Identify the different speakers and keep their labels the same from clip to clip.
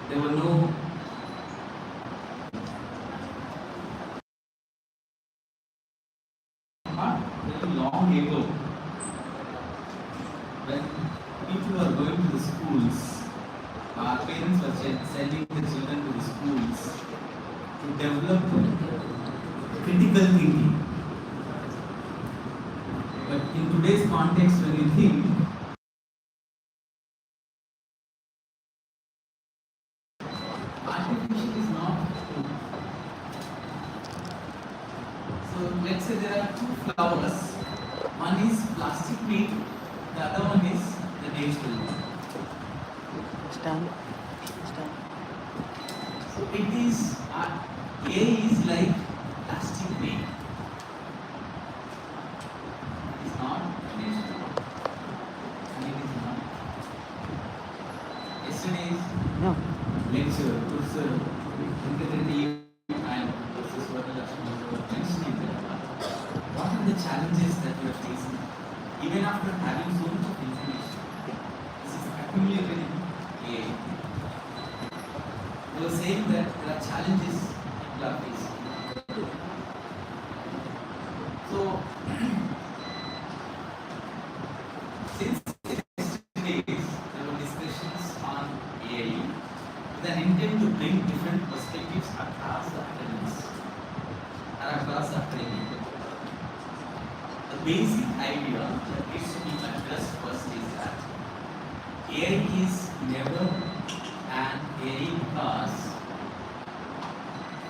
Speaker 1: There were no very long ago, when people were going to the schools, our parents were sending the children to the schools to develop critical thinking. But in today's context, when you think, artificial is not food. So let's say there are two flowers. One is plastic made, the other one is the natural one.
Speaker 2: Stand.
Speaker 1: So it is, A is like plastic made. It is not natural. And it is not. Yesterday's lecture, Professor and Professor Swarnalakshmi were mentioning that what are the challenges that we are facing even after having so much of information. This is accumulated in AI. They were saying that there are challenges people are facing. So, since yesterday's there were discussions on AI with an intent to bring different perspectives across the academics and across the academia. The basic idea that needs to be addressed first is that AI is never an AI because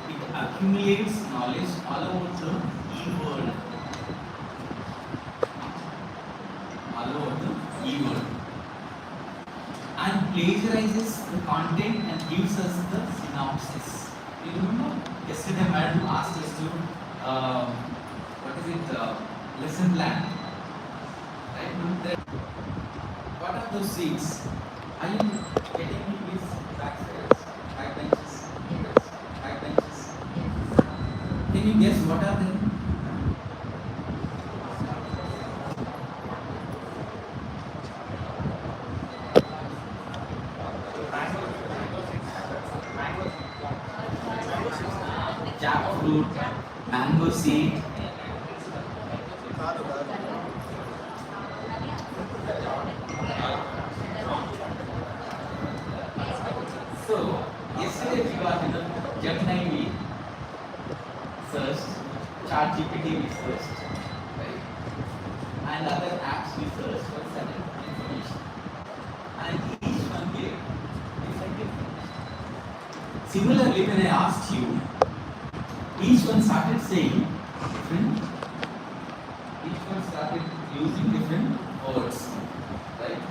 Speaker 1: it accumulates knowledge all over the e-world. All over the e-world. And plagiarizes the content and gives us the synopsis. You remember yesterday madam asked us to lesson plan, right? What are those seats? Are you getting me with backbenches? Can you guess what are they? Jackfruit, mango seed. So, yesterday we got Gemini we searched, ChatGPT we searched, right? And other apps we searched for certain information. And each one gave different information. Similarly, when I asked you, each one started saying different, each one started using different words, right?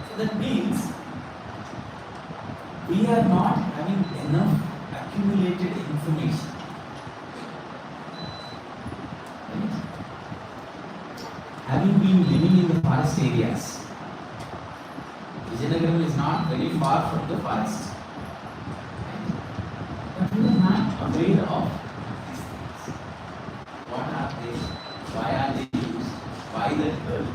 Speaker 1: So that means we are not having enough accumulated information. Right? Having been living in the forest areas, Vijayanagaram is not very far from the forest. Right? But we are not aware of these things. What are they? Why are they used? Why that girl?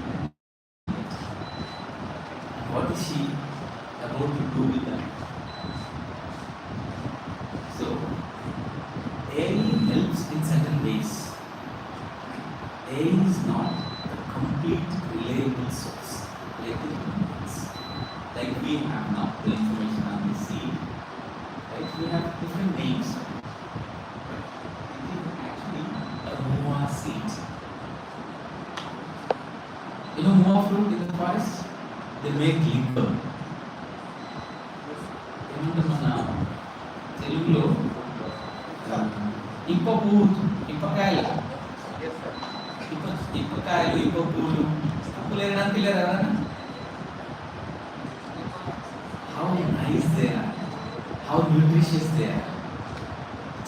Speaker 1: What is she about to do with them? So, AI helps in certain ways. AI is not a complete reliable source like the humans. Like we have now the information on the sea, right? We have different names. But it is actually a moa seed. You know moa fruit in the forest? They make liquor. తెలుగులో ఇప్ప పువ్వు ఇప్పకాయలు ఇప్పకాయలు ఇప్ప పువ్వులు పువ్వులు ఎరడానికి లేరు ఎవరైనా how nice they are, how nutritious they are.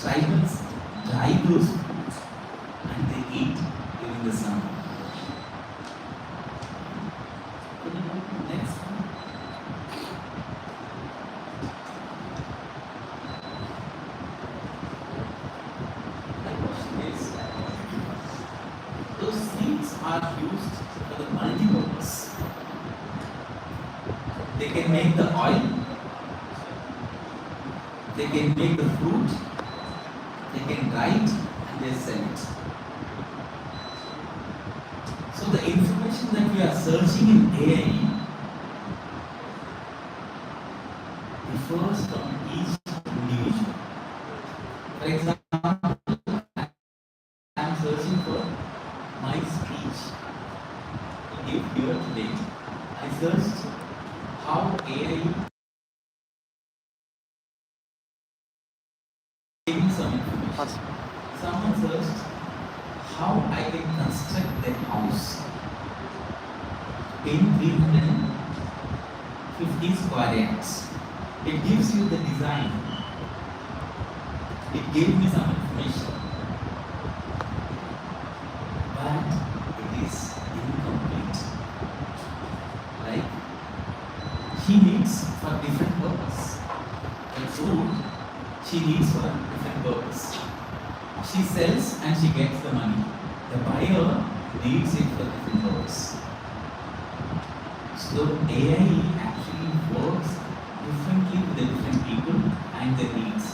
Speaker 1: Tribals dry those fruits and they eat during the summer. Next. Those seeds are used for the multi-purpose. They can make the oil, they can make the fruit, they can write, and they sell it. So the information that we are searching in AI differs from each individual. For example, I am searching for my speech. If here today, I searched how AI gave me some information. Someone searched how I can construct a house in 350 square yards. It gives you the design. It gave me some information, but it is incomplete. Like, she needs for different purpose. The food she needs for different purpose. She sells and she gets the money. The buyer needs it for different purpose. So AI actually works differently with the different people and their needs.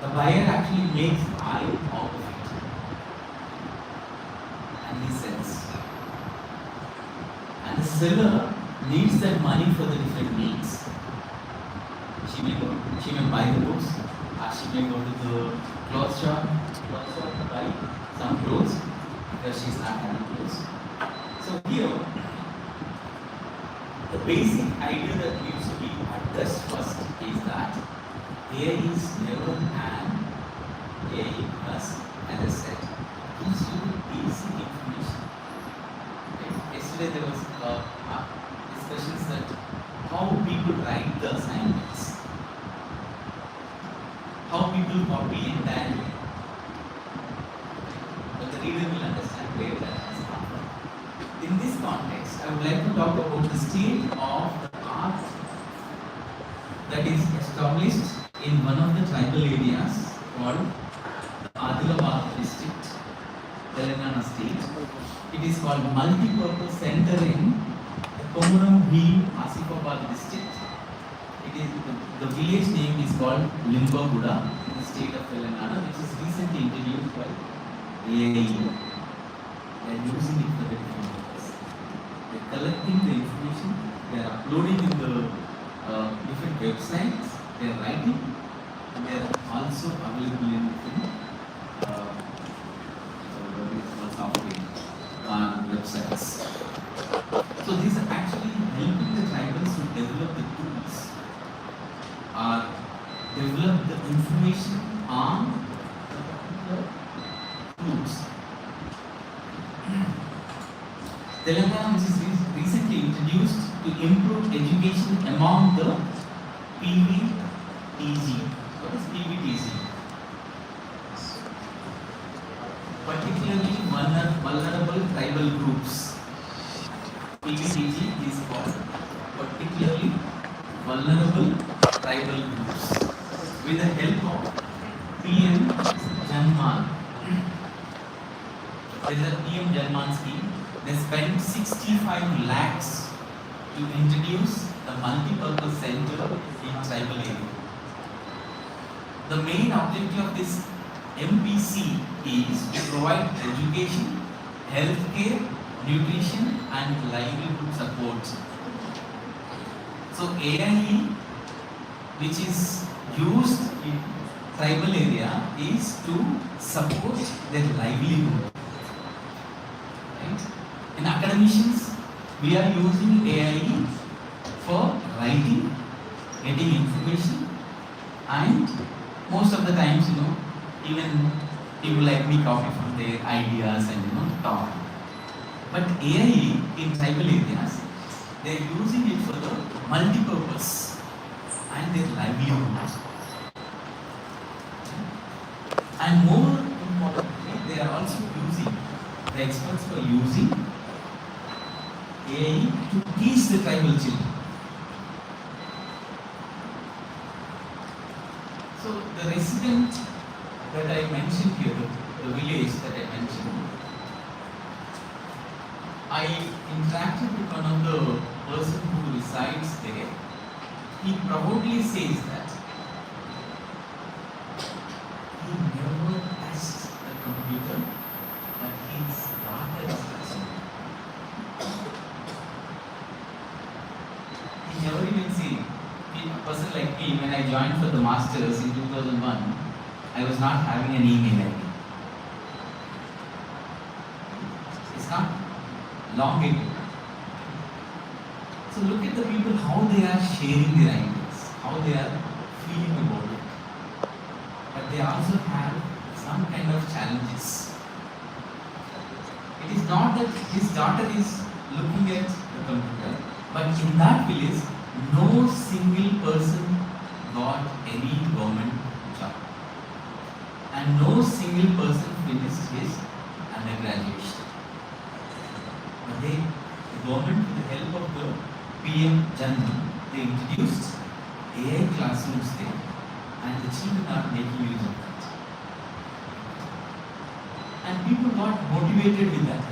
Speaker 1: The buyer actually makes money out of it, and he sells. And the seller needs that money for the different needs. She may buy the books, or she may go to the clothes shop to buy some clothes because she's not having clothes. So here, the basic idea that needs to be addressed first is that AI is never an AI plus, as I said, gives you the basic information. Right? Yesterday there was discussions that how people write the assignments, how people copy entirely. But the reader will understand where that has come from. In this context, I would like to talk about the state of the art that is established in one of the tribal areas called the Adilabad district, Telangana state. It is called Multi-Purpose Center in the Komuram Asifabad district. It is the village name is called Limbaguda in the state of Telangana, which is recently introduced by AI. They are using it for the different purpose. They are collecting the information, they are uploading in the different websites, they are writing, and they are also available in different software websites. So these are actually helping the tribals to develop the tools or develop the information on the tools. Telangana, which is recently introduced to improve education among the PVTG. What is PVTG? Particularly vulnerable tribal groups. PVTG is called particularly vulnerable tribal groups. With the help of PM Janman, there is a PM Janman scheme. They spent 65 lakhs to introduce the multi-purpose center in tribal area. The main objective of this MPC is to provide education, healthcare, nutrition and livelihood support. So AI, which is used in tribal area, is to support their livelihood. Right? In academicians, we are using AI for writing, getting information, and most of the times, even people like me copy from their ideas and talk. But AI in tribal areas, they are using it for the multi-purpose and their livelihood. And more importantly, they are also using, the experts were using AI to teach the tribal children. So the resident that I mentioned here, the village that I mentioned, I interacted with one of the person who resides there, he proudly says that he never touched the computer, but he started touching it. He never even seen. A person like me, when I joined for the masters in 2001, I was not having an email ID. It's not long ago. So look at the people, how they are sharing their ideas, how they are feeling about it. But they also have some kind of challenges. It is not that his daughter is looking at the computer, but in that village, no single person got any government job. And no single person finished his undergraduation. But the government, with the help of the PM Janman, they introduced AI classrooms there, and the children are making use of that. And people got motivated with that.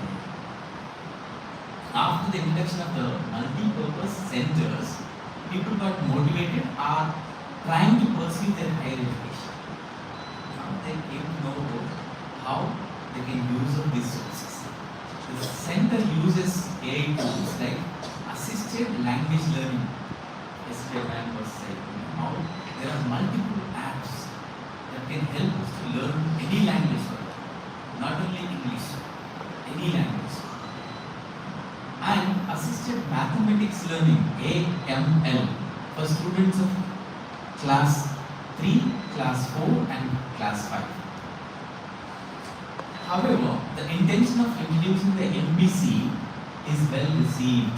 Speaker 1: After the introduction of the multi-purpose centers, people got motivated, are trying to pursue their higher education. Now they came to know how they can use of these sources. The center uses AI tools like assisted language learning. Yesterday man was saying how there are multiple apps that can help us to learn any language, not only English, any language. And assisted mathematics learning, AML, for students of class 3, class 4 and class 5. However, the intention of introducing the MBC is well received.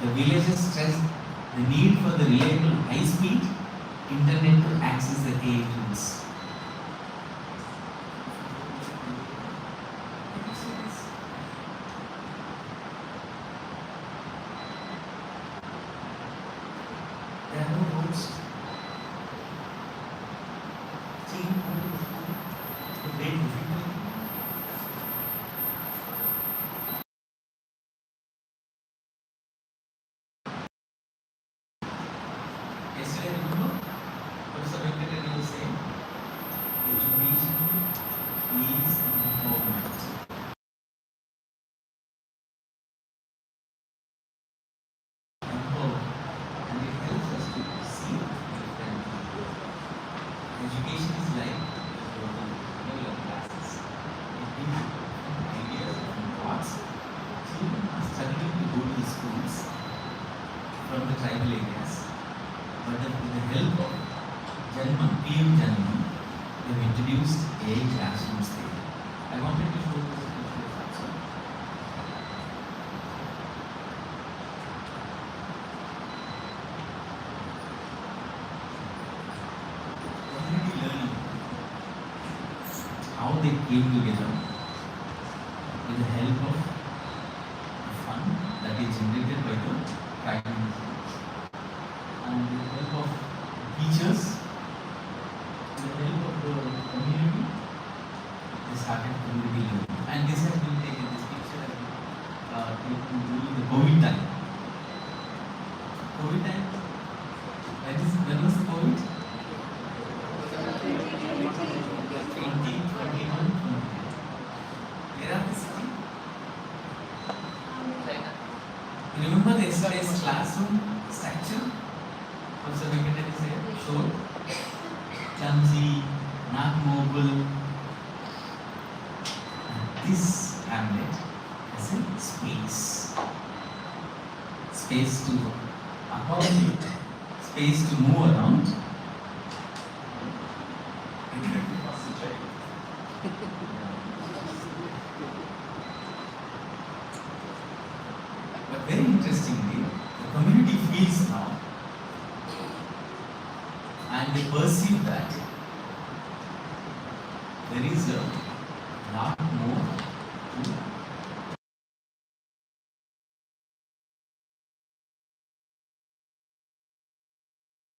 Speaker 1: The villagers stress the need for the reliable high-speed internet to access the AI tools. There are no roads. Very difficult. Yesterday, remember, Professor Venkatesh was saying, education is empowerment. And it helps us to see differently. Education is like your classes. It gives you ideas and thoughts. Children are struggling to go to the schools from the tribal areas. But with the help of Janman, PM Janman, they have introduced AI classrooms there. I wanted to show this picture also. Community learning, how they came together with the help of the fund that is generated by the tribal schools. And with the help of teachers, with the help of the community, they started community learning. And this has been taken, this picture has been taken during the COVID time. COVID time, when was the COVID? 2021. Where are they sitting? Remember the yesterday's classroom structure? Professor Venkatesh showed clumsy, not mobile. And this hamlet has a space. Space to accommodate, space to move around. But very interestingly, the community feels now and they perceive that there is